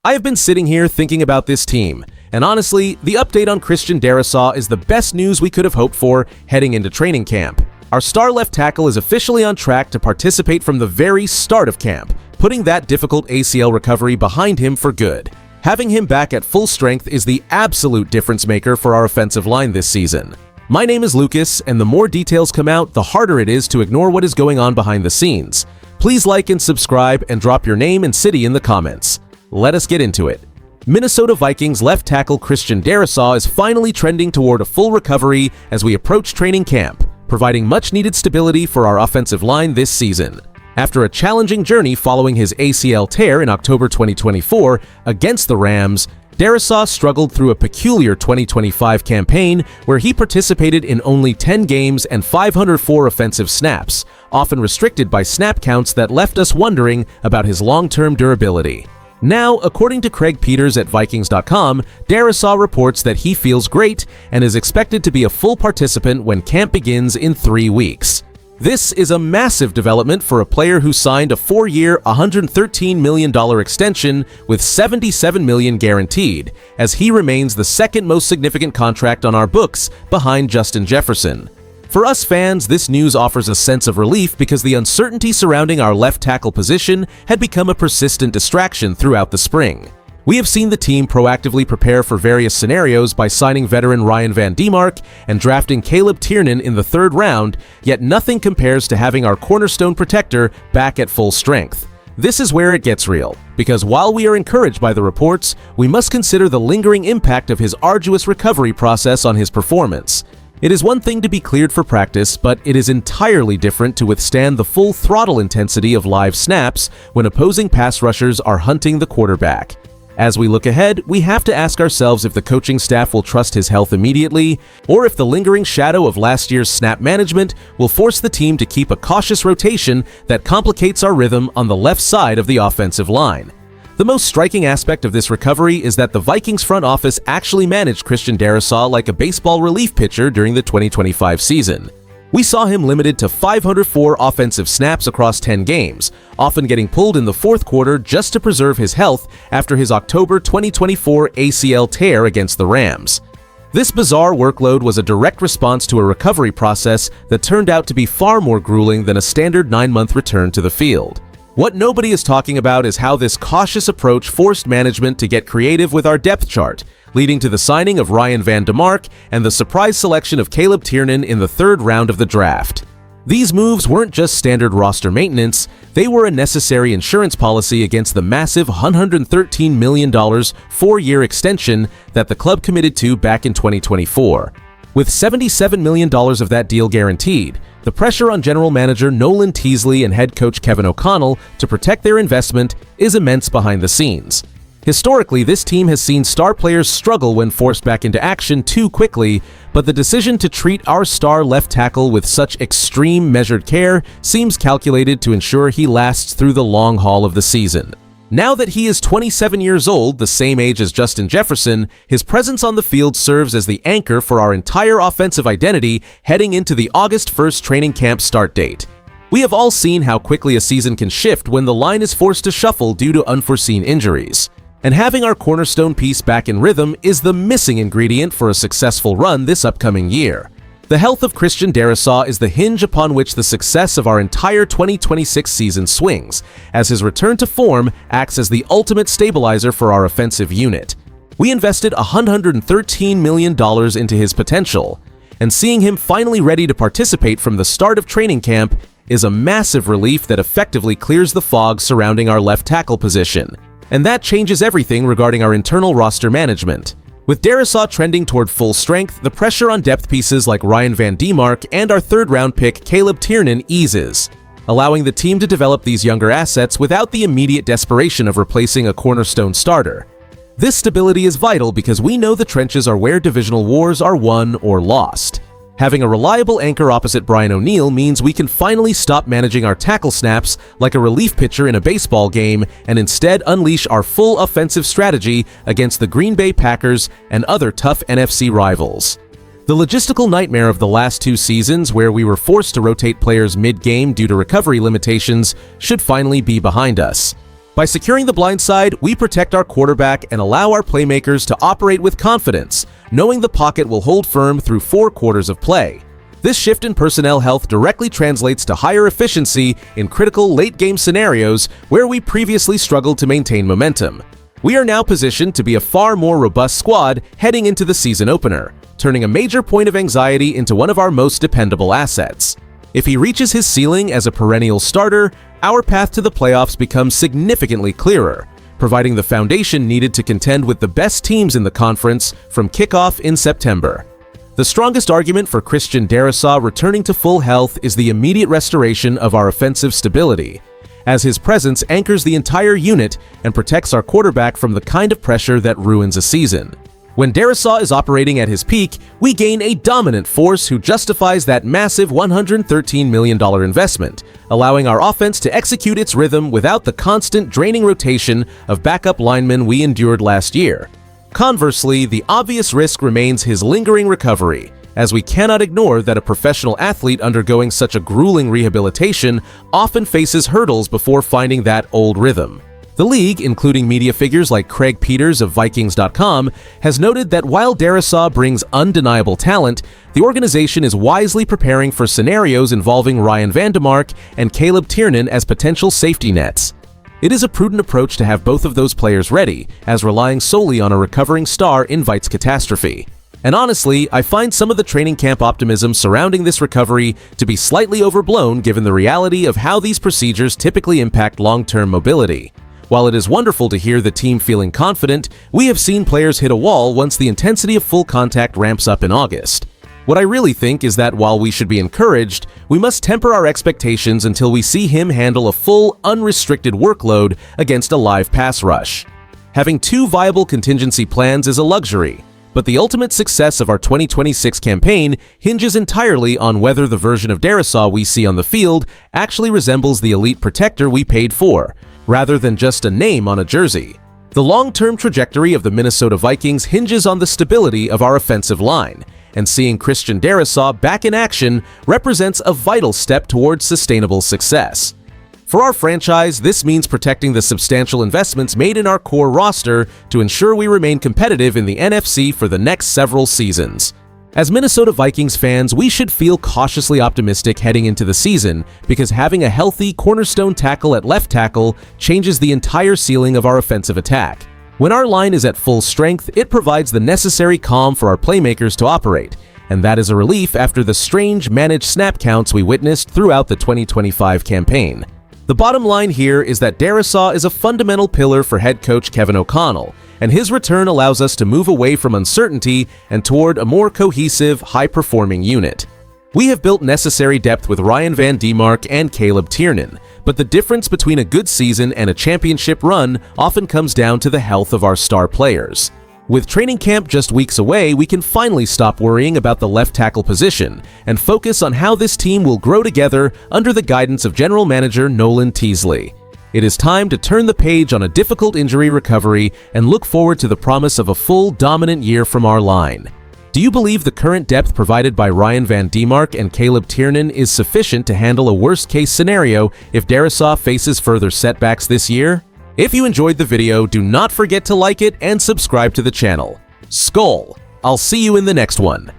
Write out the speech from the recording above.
I have been sitting here thinking about this team, and honestly, the update on Christian Darrisaw is the best news we could have hoped for heading into training camp. Our star left tackle is officially on track to participate from the very start of camp, putting that difficult ACL recovery behind him for good. Having him back at full strength is the absolute difference maker for our offensive line this season. My name is Lucas, and the more details come out, the harder it is to ignore what is going on behind the scenes. Please like and subscribe and drop your name and city in the comments. Let us get into it. Minnesota Vikings left tackle Christian Darrisaw is finally trending toward a full recovery as we approach training camp, providing much-needed stability for our offensive line this season. After a challenging journey following his ACL tear in October 2024 against the Rams, Darrisaw struggled through a peculiar 2025 campaign where he participated in only 10 games and 504 offensive snaps, often restricted by snap counts that left us wondering about his long-term durability. Now, according to Craig Peters at Vikings.com, Darrisaw reports that he feels great and is expected to be a full participant when camp begins in 3 weeks. This is a massive development for a player who signed a 4-year, $113 million extension with $77 million guaranteed, as he remains the second most significant contract on our books behind Justin Jefferson. For us fans, this news offers a sense of relief because the uncertainty surrounding our left tackle position had become a persistent distraction throughout the spring. We have seen the team proactively prepare for various scenarios by signing veteran Ryan Van Demark and drafting Caleb Tiernan in the 3rd round, yet nothing compares to having our cornerstone protector back at full strength. This is where it gets real, because while we are encouraged by the reports, we must consider the lingering impact of his arduous recovery process on his performance. It is one thing to be cleared for practice, but it is entirely different to withstand the full throttle intensity of live snaps when opposing pass rushers are hunting the quarterback. As we look ahead, we have to ask ourselves if the coaching staff will trust his health immediately, or if the lingering shadow of last year's snap management will force the team to keep a cautious rotation that complicates our rhythm on the left side of the offensive line. The most striking aspect of this recovery is that the Vikings front office actually managed Christian Darrisaw like a baseball relief pitcher during the 2025 season. We saw him limited to 504 offensive snaps across 10 games, often getting pulled in the 4th quarter just to preserve his health after his October 2024 ACL tear against the Rams. This bizarre workload was a direct response to a recovery process that turned out to be far more grueling than a standard 9-month return to the field. What nobody is talking about is how this cautious approach forced management to get creative with our depth chart, leading to the signing of Ryan Van Demark and the surprise selection of Caleb Tiernan in the 3rd round of the draft. These moves weren't just standard roster maintenance, they were a necessary insurance policy against the massive $113 million 4-year extension that the club committed to back in 2024. With $77 million of that deal guaranteed, the pressure on general manager Nolan Teasley and head coach Kevin O'Connell to protect their investment is immense behind the scenes. Historically, this team has seen star players struggle when forced back into action too quickly, but the decision to treat our star left tackle with such extreme measured care seems calculated to ensure he lasts through the long haul of the season. Now that he is 27 years old, the same age as Justin Jefferson, his presence on the field serves as the anchor for our entire offensive identity heading into the August 1st training camp start date. We have all seen how quickly a season can shift when the line is forced to shuffle due to unforeseen injuries. And having our cornerstone piece back in rhythm is the missing ingredient for a successful run this upcoming year. The health of Christian Darrisaw is the hinge upon which the success of our entire 2026 season swings, as his return to form acts as the ultimate stabilizer for our offensive unit. We invested $113 million into his potential, and seeing him finally ready to participate from the start of training camp is a massive relief that effectively clears the fog surrounding our left tackle position. And that changes everything regarding our internal roster management. With Darrisaw trending toward full strength, the pressure on depth pieces like Ryan Van Demark and our 3rd-round pick Caleb Tiernan eases, allowing the team to develop these younger assets without the immediate desperation of replacing a cornerstone starter. This stability is vital because we know the trenches are where divisional wars are won or lost. Having a reliable anchor opposite Brian O'Neill means we can finally stop managing our tackle snaps like a relief pitcher in a baseball game and instead unleash our full offensive strategy against the Green Bay Packers and other tough NFC rivals. The logistical nightmare of the last 2 seasons, where we were forced to rotate players mid-game due to recovery limitations, should finally be behind us. By securing the blind side, we protect our quarterback and allow our playmakers to operate with confidence, knowing the pocket will hold firm through 4 quarters of play. This shift in personnel health directly translates to higher efficiency in critical late-game scenarios where we previously struggled to maintain momentum. We are now positioned to be a far more robust squad heading into the season opener, turning a major point of anxiety into one of our most dependable assets. If he reaches his ceiling as a perennial starter, our path to the playoffs becomes significantly clearer, providing the foundation needed to contend with the best teams in the conference from kickoff in September. The strongest argument for Christian Darrisaw returning to full health is the immediate restoration of our offensive stability, as his presence anchors the entire unit and protects our quarterback from the kind of pressure that ruins a season. When Darrisaw is operating at his peak, we gain a dominant force who justifies that massive $113 million investment, allowing our offense to execute its rhythm without the constant draining rotation of backup linemen we endured last year. Conversely, the obvious risk remains his lingering recovery, as we cannot ignore that a professional athlete undergoing such a grueling rehabilitation often faces hurdles before finding that old rhythm. The league, including media figures like Craig Peters of VIKINGS.com, has noted that while Darrisaw brings undeniable talent, the organization is wisely preparing for scenarios involving Ryan Vandemark and Caleb Tiernan as potential safety nets. It is a prudent approach to have both of those players ready, as relying solely on a recovering star invites catastrophe. And honestly, I find some of the training camp optimism surrounding this recovery to be slightly overblown given the reality of how these procedures typically impact long-term mobility. While it is wonderful to hear the team feeling confident, we have seen players hit a wall once the intensity of full contact ramps up in August. What I really think is that while we should be encouraged, we must temper our expectations until we see him handle a full, unrestricted workload against a live pass rush. Having 2 viable contingency plans is a luxury, but the ultimate success of our 2026 campaign hinges entirely on whether the version of Darrisaw we see on the field actually resembles the elite protector we paid for, rather than just a name on a jersey. The long-term trajectory of the Minnesota Vikings hinges on the stability of our offensive line, and seeing Christian Darrisaw back in action represents a vital step towards sustainable success. For our franchise, this means protecting the substantial investments made in our core roster to ensure we remain competitive in the NFC for the next several seasons. As Minnesota Vikings fans, we should feel cautiously optimistic heading into the season because having a healthy cornerstone tackle at left tackle changes the entire ceiling of our offensive attack. When our line is at full strength, it provides the necessary calm for our playmakers to operate, and that is a relief after the strange managed snap counts we witnessed throughout the 2025 campaign. The bottom line here is that Darrisaw is a fundamental pillar for head coach Kevin O'Connell, and his return allows us to move away from uncertainty and toward a more cohesive, high-performing unit. We have built necessary depth with Ryan Vandemark and Caleb Tiernan, but the difference between a good season and a championship run often comes down to the health of our star players. With training camp just weeks away, we can finally stop worrying about the left tackle position and focus on how this team will grow together under the guidance of General Manager Nolan Teasley. It is time to turn the page on a difficult injury recovery and look forward to the promise of a full, dominant year from our line. Do you believe the current depth provided by Ryan Vandemark and Caleb Tiernan is sufficient to handle a worst-case scenario if Darrisaw faces further setbacks this year? If you enjoyed the video, do not forget to like it and subscribe to the channel. Skol! I'll see you in the next one.